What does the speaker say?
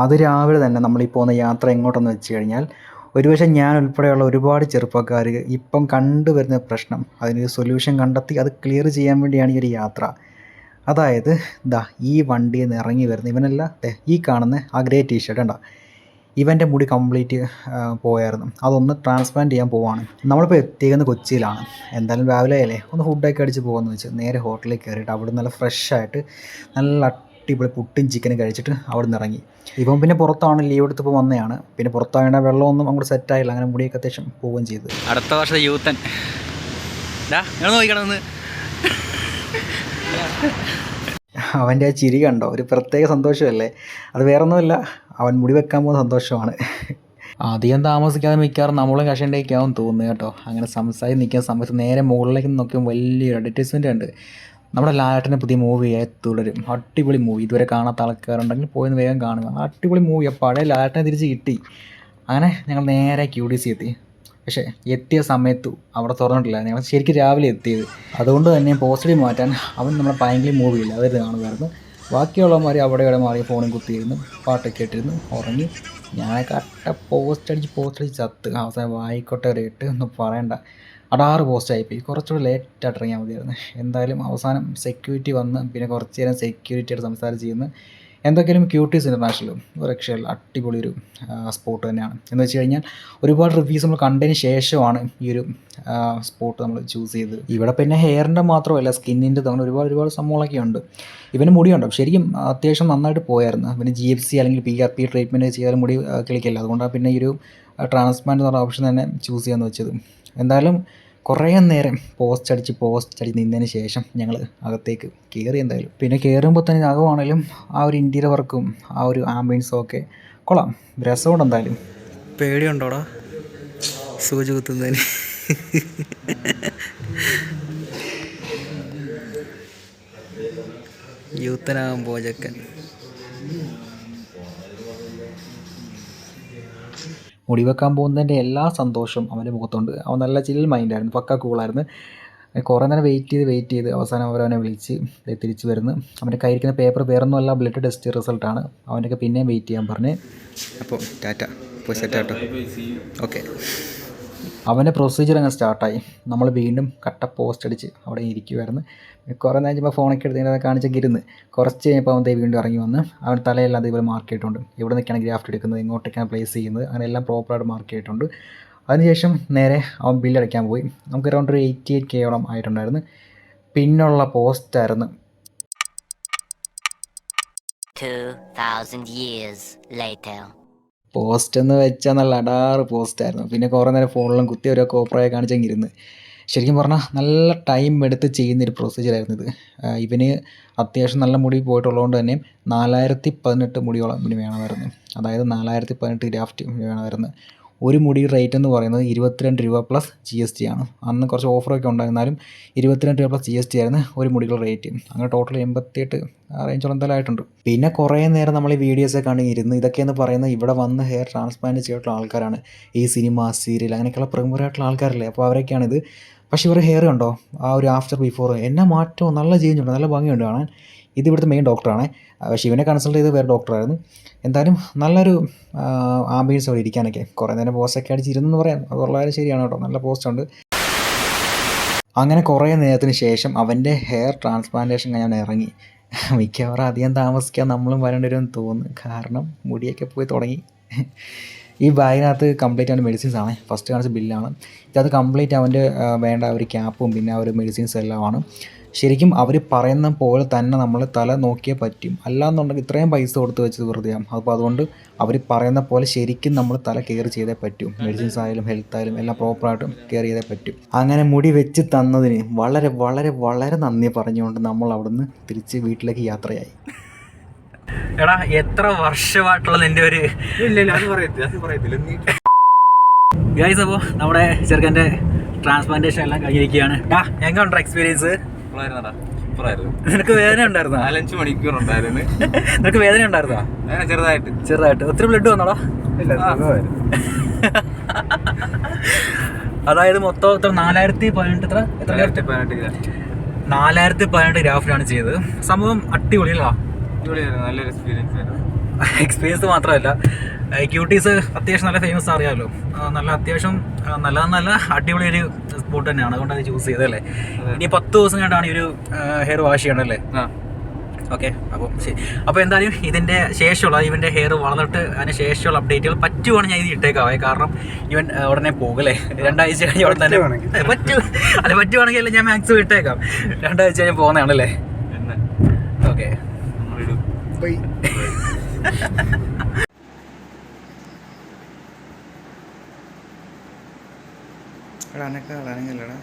അത് രാവിലെ തന്നെ നമ്മളീ പോകുന്ന യാത്ര എങ്ങോട്ടെന്ന് വെച്ച് കഴിഞ്ഞാൽ ഒരുപക്ഷെ ഞാൻ ഉൾപ്പെടെയുള്ള ഒരുപാട് ചെറുപ്പക്കാർ ഇപ്പം കണ്ടുവരുന്ന പ്രശ്നം അതിനൊരു സൊല്യൂഷൻ കണ്ടെത്തി അത് ക്ലിയർ ചെയ്യാൻ വേണ്ടിയാണ് ഈ ഒരു യാത്ര. അതായത് ദാ ഈ വണ്ടിയിൽ നിന്ന് ഇറങ്ങി വരുന്ന ഇവനല്ല, ഈ കാണുന്ന ആ ഗ്രേ ടീഷർട്ട് കണ്ടോ, ഇവൻ്റെ മുടി കംപ്ലീറ്റ് പോയായിരുന്നു. അതൊന്ന് ട്രാൻസ്പ്ലാന്റ് ചെയ്യാൻ പോവാണ്. നമ്മളിപ്പോൾ എത്തിയിരിക്കുന്നത് കൊച്ചിയിലാണ്. എന്തായാലും രാവിലെ അല്ലേ ഒന്ന് ഫുഡൊക്കെ അടിച്ച് പോകാമെന്ന് വെച്ച് നേരെ ഹോട്ടലിൽ കയറിയിട്ട് അവിടെ നല്ല ഫ്രഷായിട്ട് നല്ല അടിപൊളി പുട്ടും ചിക്കനും കഴിച്ചിട്ട് അവിടെ നിന്ന് ഇറങ്ങി. ഇവൻ പിന്നെ പുറത്താണ്, ലീവ് എടുത്തപ്പോൾ വന്നതാണ്. പിന്നെ പുറത്താവേണ്ട വെള്ളമൊന്നും അങ്ങോട്ട് സെറ്റായില്ല. അങ്ങനെ മുടിയൊക്കെ അത്യാവശ്യം പോവുകയും ചെയ്തു. അടുത്ത വർഷത്തെ യൂത്തൻ നോക്കിക്കണമെന്ന് അവൻ്റെ ആ ചിരി കണ്ടോ, ഒരു പ്രത്യേക സന്തോഷമല്ലേ. അത് വേറൊന്നുമില്ല, അവൻ മുടി വെക്കാൻ പോകുന്ന സന്തോഷമാണ്. അധികം താമസിക്കാതെ മിക്കവാറും നമ്മളും കഷണ്ടേക്കാവും തോന്നുന്നു കേട്ടോ. അങ്ങനെ സംസാരിച്ച് നിൽക്കുന്ന സമയത്ത് നേരെ മുകളിലേക്ക് നോക്കിയാൽ വലിയൊരു അഡ്വർടൈസ്മെൻ്റ് ഉണ്ട്. നമ്മുടെ ലാലേട്ടൻ്റെ പുതിയ മൂവിയായ തുടരും. അടിപൊളി മൂവി. ഇതുവരെ കാണാത്ത ആൾക്കാരുണ്ടെങ്കിൽ പോയെന്ന് വേഗം കാണുക. അടിപൊളി മൂവിയാണ്. പഴയ ലാലേട്ടനെ തിരിച്ച് കിട്ടി. അങ്ങനെ ഞങ്ങൾ നേരെ QDC എത്തി. പക്ഷേ എത്തിയ സമയത്തു അവിടെ തുറന്നിട്ടില്ല. ഞങ്ങൾ ശരിക്കും രാവിലെ എത്തിയത്. അതുകൊണ്ട് തന്നെ പോസ്റ്റടി മാറ്റാൻ അവൻ നമ്മളെ ഭയങ്കര മൂവിയില്ല അതായത് കാണുമായിരുന്നു. ബാക്കിയുള്ളവന്മാർ അവിടെ ഇവിടെ മാറി ഫോണും കുത്തിയിരുന്നു, പാട്ടൊക്കെ ഇട്ടിരുന്നു, ഉറങ്ങി. ഞാൻ കട്ട പോസ്റ്റടിച്ച് ചത്ത്. അവസാനം വായിക്കോട്ടെ വരെ ഇട്ട് ഒന്നും പറയണ്ട. അടാറ് പോസ്റ്റായിപ്പോയി. കുറച്ചുകൂടി ലേറ്റായിട്ട് ഇറങ്ങിയാൽ മതിയായിരുന്നു. എന്തായാലും അവസാനം സെക്യൂരിറ്റി വന്ന് പിന്നെ കുറച്ച് നേരം സെക്യൂരിറ്റിയായിട്ട് സംസാരിച്ചിരുന്നു. എന്തൊക്കെയാലും QTS ഇൻ്റർനാഷണലും ഒരു രക്ഷയുള്ള അടിപൊളി ഒരു സ്പോട്ട് തന്നെയാണ്. എന്ന് വെച്ച് കഴിഞ്ഞാൽ ഒരുപാട് റിവ്യൂസ് നമ്മൾ കണ്ടതിന് ശേഷമാണ് ഈ ഒരു സ്പോട്ട് നമ്മൾ ചൂസ് ചെയ്തത്. ഇവിടെ പിന്നെ ഹെയറിൻ്റെ മാത്രമല്ല സ്കിന്നിൻ്റെ അങ്ങനെ ഒരുപാട് സംഭവങ്ങളൊക്കെ ഉണ്ട്. ഇവന് മുടിയുണ്ടോ ശരിക്കും അത്യാവശ്യം നന്നായിട്ട് പോയായിരുന്നു. പിന്നെ GFC അല്ലെങ്കിൽ PRP ട്രീറ്റ്മെൻറ്റ് ചെയ്താലും മുടി കിളിക്കില്ല. അതുകൊണ്ടാണ് പിന്നെ ഈ ഒരു ട്രാൻസ്പ്ലാന്റ് എന്ന് പറഞ്ഞ ഓപ്ഷൻ തന്നെ ചൂസ് ചെയ്യാമെന്ന് വെച്ചത്. എന്തായാലും കുറേ നേരം പോസ്റ്റ് അടിച്ച് നിന്നതിന് ശേഷം ഞങ്ങൾ അകത്തേക്ക് കയറി. എന്തായാലും പിന്നെ കയറുമ്പോൾ തന്നെ അകമാണെങ്കിലും ആ ഒരു ഇൻറ്റീരിയർ വർക്കും ആ ഒരു ആംബിയൻസും ഒക്കെ കൊള്ളാം, രസമുണ്ട്. എന്തായാലും പേടിയുണ്ടോടാ സൂചി കുത്തുന്നതിന്? യൂത്തനാകുമ്പോൾ ചെക്കൻ മുടി വെക്കാൻ പോകുന്നതിൻ്റെ എല്ലാ സന്തോഷവും അവൻ്റെ മുഖത്തുണ്ട്. അവൻ നല്ല ചിൽ മൈൻഡായിരുന്നു, പക്ക കൂളായിരുന്നു. കുറേ നേരം വെയിറ്റ് ചെയ്ത് അവസാനം അവരവനെ വിളിച്ച് തിരിച്ച് വരുന്നു. അവൻ്റെ കയ്യിരിക്കുന്ന പേപ്പർ വേറൊന്നുമല്ല, ബ്ലഡ് ടെസ്റ്റ് റിസൾട്ടാണ്. അവനൊക്കെ പിന്നെയും വെയിറ്റ് ചെയ്യാൻ പറഞ്ഞ്. അപ്പോൾ ടാറ്റ, പോയി സെറ്റാട്ടോ. ഓക്കെ, അവൻ്റെ പ്രൊസീജിയർ അങ്ങ് സ്റ്റാർട്ടായി. നമ്മൾ വീണ്ടും കട്ട പോസ്റ്റ് അടിച്ച് അവിടെ ഇരിക്കുമായിരുന്നു. കുറേ നേരം കഴിയുമ്പോൾ ഫോണൊക്കെ എടുത്ത് ഇതിനകത്ത് കാണിച്ചൊക്കെ ഇരുന്ന് കുറച്ച് കഴിഞ്ഞപ്പോൾ അവൻ വീണ്ടും ഇറങ്ങി വന്ന് അവൻ തലയെല്ലാം അതേപോലെ മാർക്ക് ചെയ്തിട്ടുണ്ട്. എവിടെ നിൽക്കുകയാണ് ഗ്രാഫ്റ്റ് എടുക്കുന്നത്, എങ്ങോട്ടേക്കാണ് പ്ലേസ് ചെയ്യുന്നത്, അങ്ങനെ എല്ലാം പ്രോപ്പറായിട്ട് മാർക്ക് ചെയ്തിട്ടുണ്ട്. അതിനുശേഷം നേരെ അവൻ ബില്ലടയ്ക്കാൻ പോയി. നമുക്ക് അറൗണ്ട് ഒരു 88K ആയിട്ടുണ്ടായിരുന്നു. പിന്നുള്ള പോസ്റ്റായിരുന്നു. 2000 years later. പോസ്റ്റ് എന്ന് വെച്ചാൽ നല്ല അടാറ് പോസ്റ്റായിരുന്നു. പിന്നെ കുറേ നേരം ഫോണിലും കുത്തി ഓരോ കോപ്പറായി കാണിച്ചെങ്കിരുന്ന്. ശരിക്കും പറഞ്ഞാൽ നല്ല ടൈം എടുത്ത് ചെയ്യുന്നൊരു പ്രൊസീജിയറായിരുന്നു ഇത്. ഇവന് അത്യാവശ്യം നല്ല മുടി പോയിട്ടുള്ളതുകൊണ്ട് തന്നെ 4018 മുടിയോളം ഇവന് വേണമായിരുന്നു. അതായത് 4018 ഗ്രാഫ്റ്റ് വേണമായിരുന്നു. ഒരു മുടി റേറ്റ് എന്ന് പറയുന്നത് 22 രൂപ പ്ലസ് GST ആണ്. അന്ന് കുറച്ച് ഓഫറൊക്കെ ഉണ്ടായിരുന്നാലും 22 രൂപ പ്ലസ് GST ആയിരുന്നു ഒരു മുടികളുടെ റേറ്റ്. അങ്ങനെ ടോട്ടൽ 88 റേഞ്ചോളം എന്തായാലും ആയിട്ടുണ്ട്. പിന്നെ കുറേ നേരം നമ്മൾ ഈ വീഡിയോസൊക്കെ കണ്ട് ഇരുന്ന് ഇതൊക്കെയെന്ന് പറയുന്നത് ഇവിടെ വന്ന് ഹെയർ ട്രാൻസ്പ്ലാന്റ് ചെയ്തിട്ടുള്ള ആൾക്കാരാണ്. ഈ സിനിമ, സീരിയൽ അങ്ങനെയൊക്കെയുള്ള പ്രമുഖരായിട്ടുള്ള ആൾക്കാരല്ലേ. അപ്പോൾ അവരൊക്കെയാണിത്. പക്ഷേ ഇവരുടെ ഹെയർ കണ്ടോ, ആ ഒരു ആഫ്റ്റർ ബിഫോർ എന്നാ മാറ്റവും, നല്ല ചേഞ്ച് ഉണ്ട്, നല്ല ഭംഗിയുണ്ട് കാണാൻ. ഇത് ഇവിടുത്തെ മെയിൻ ഡോക്ടറാണ്. പക്ഷേ ഇവനെ കൺസൾട്ട് ചെയ്ത് വേറെ ഡോക്ടറായിരുന്നു. എന്തായാലും നല്ലൊരു ആംബിയൻസ് അവിടെ ഇരിക്കാനൊക്കെ. കുറേ നേരം പോസ്റ്റൊക്കെ അടിച്ചിരുന്നെന്ന് പറയാം, അത് വളരെ ശരിയാണ് കേട്ടോ, നല്ല പോസ്റ്റുണ്ട്. അങ്ങനെ കുറേ നേരത്തിന് ശേഷം അവൻ്റെ ഹെയർ ട്രാൻസ്പ്ലാന്റേഷൻ ഞാൻ ഇറങ്ങി. മിക്കവാറും അധികം താമസിക്കാൻ നമ്മളും വരേണ്ടി വരുമെന്ന് തോന്നുന്നു. കാരണം മുടിയൊക്കെ പോയി തുടങ്ങി. ഈ ബാഗിനകത്ത് കംപ്ലീറ്റ് അവൻ്റെ മെഡിസിൻസ് ആണ്. ഫസ്റ്റ് കാണിച്ച ബില്ലാണ്. ഇതത് കംപ്ലീറ്റ് അവൻ്റെ വേണ്ട ഒരു ക്യാപ്പും പിന്നെ ആ ഒരു മെഡിസിൻസ് എല്ലാമാണ്. ശരിക്കും അവർ പറയുന്ന പോലെ തന്നെ നമ്മൾ തല നോക്കിയേ പറ്റും. അല്ലാന്നുണ്ടെങ്കിൽ ഇത്രയും പൈസ കൊടുത്ത് വെച്ചത് വെറുതെയാണ്. അപ്പോൾ അതുകൊണ്ട് അവർ പറയുന്ന പോലെ ശരിക്കും നമ്മൾ തല കെയർ ചെയ്തേ പറ്റും. മെഡിസിൻസ് ആയാലും ഹെൽത്ത് ആയാലും എല്ലാം പ്രോപ്പറായിട്ടും കെയർ ചെയ്തേ പറ്റും. അങ്ങനെ മുടി വെച്ച് തന്നതിന് വളരെ വളരെ വളരെ നന്ദി പറഞ്ഞുകൊണ്ട് നമ്മൾ അവിടുന്ന് തിരിച്ച് വീട്ടിലേക്ക് യാത്രയായി. എടാ എത്ര വർഷമായിട്ടുള്ള നിൻ്റെ ഒരു ഗൈസ്. അപ്പോൾ നമ്മുടെ ചെറുക്കൻ്റെ ട്രാൻസ്പ്ലാന്റേഷൻ എല്ലാം കഴിഞ്ഞിരിക്കുകയാണ്. എങ്ങനെയുണ്ട് എക്സ്പീരിയൻസ്? നിനക്ക് വേദന ഉണ്ടായിരുന്നോ? 4-5 മണിക്കൂർ ഉണ്ടായിരുന്നു. നിനക്ക് വേദന ഉണ്ടായിരുന്നോ? ചെറുതായിട്ട്. ഒത്തിരി ബ്ലഡ് വന്നോടാ? അതായത് മൊത്തം 4018 418 ഗ്രാഫിലാണ് ചെയ്തത്. സംഭവം അടിപൊളിയല്ല? നല്ലൊരു എക്സ്പീരിയൻസ് ആയിരുന്നു. എക്സ്പീരിയൻസ് മാത്രമല്ല, ക്യൂട്ടീസ് അത്യാവശ്യം നല്ല ഫേമസ് അറിയാമല്ലോ, നല്ല അത്യാവശ്യം നല്ല അടിപൊളി ഒരു സ്പോട്ട് തന്നെയാണ്. അതുകൊണ്ട് അത് ചൂസ് ചെയ്തല്ലേ. ഇനി 10 ദിവസം കണ്ടാണ് ഈ ഒരു ഹെയർ വാഷ് ചെയ്യണല്ലേ. ഓക്കെ, അപ്പോൾ ശരി. അപ്പോൾ എന്തായാലും ഇതിൻ്റെ ശേഷമുള്ള ഇവൻ്റെ ഹെയർ വളർന്നിട്ട് അതിന് ശേഷമുള്ള അപ്ഡേറ്റുകൾ പറ്റുവാണെങ്കിൽ ഞാൻ ഇത് ഇട്ടേക്കാവേ. കാരണം ഇവൻ ഉടനെ പോകുമല്ലേ, 2 ആഴ്ച കഴിഞ്ഞ് അവിടെ തന്നെ പറ്റുവാണെങ്കിൽ ഞാൻ മാക്സിമം ഇട്ടേക്കാം. 2 ആഴ്ച കഴിഞ്ഞ് പോകുന്നതാണല്ലേ. ഓക്കെ, എടാ അനക്കല്ലടാ